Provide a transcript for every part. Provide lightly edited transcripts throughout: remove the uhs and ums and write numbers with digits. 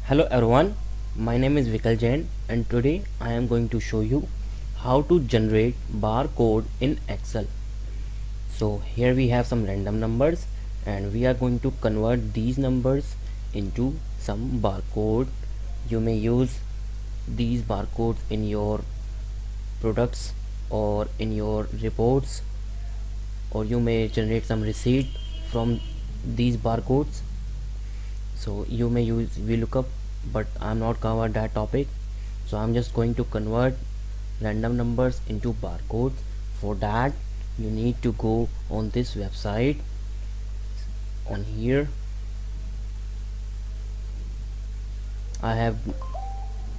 Hello everyone, my name is Vikal Jain and today I am going to show you how to generate barcode in Excel. So here we have some random numbers and we are going to convert these numbers into some barcode. You may use these barcodes in your products or in your reports, or you may generate some receipt from these barcodes. So you may use VLOOKUP, but I'm not covered that topic, so I'm just going to convert random numbers into barcodes. For that you need to go on this website. On here I have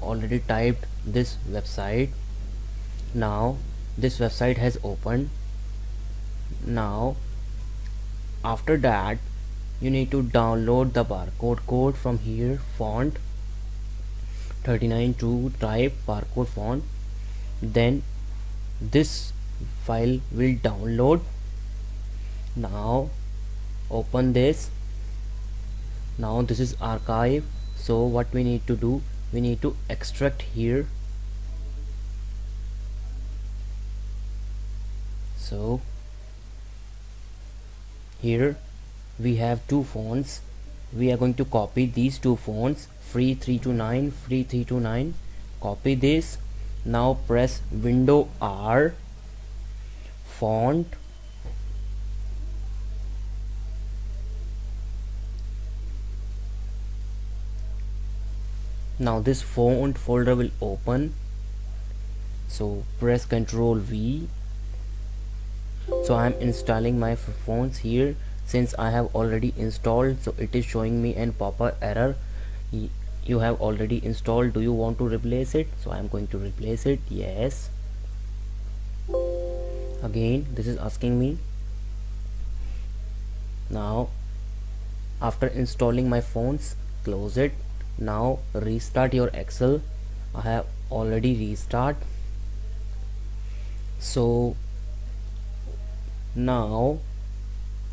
already typed this website. Now this website has opened. Now after that you need to download the barcode code from here, font 39 to type barcode font. Then this file will download. Now open this. Now this is archive, so what we need to do, we need to extract here. So here we have two fonts. We are going to copy these two fonts, free 329, free 329. Copy this. Now press Window R, font, now this font folder will open. So press Ctrl V. So I am installing my fonts here. Since I have already installed, so it is showing me an pop-up error. You have already installed, do you want to replace it? So I am going to replace it. Yes. Again this is asking me. Now after installing my fonts, close it. Now restart your Excel. I have already restart. So now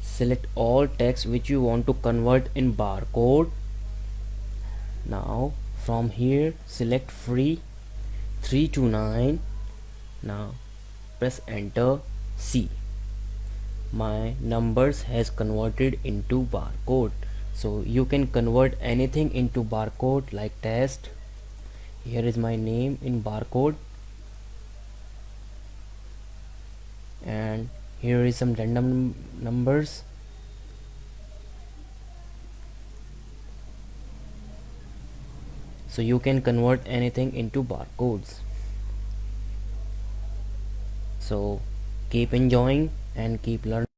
select all text which you want to convert in barcode. Now from here select free 329. Now press enter. See, my numbers has converted into barcode. So you can convert anything into barcode, like test. Here is my name in barcode, and here is some random numbers. So you can convert anything into barcodes. So keep enjoying and keep learning.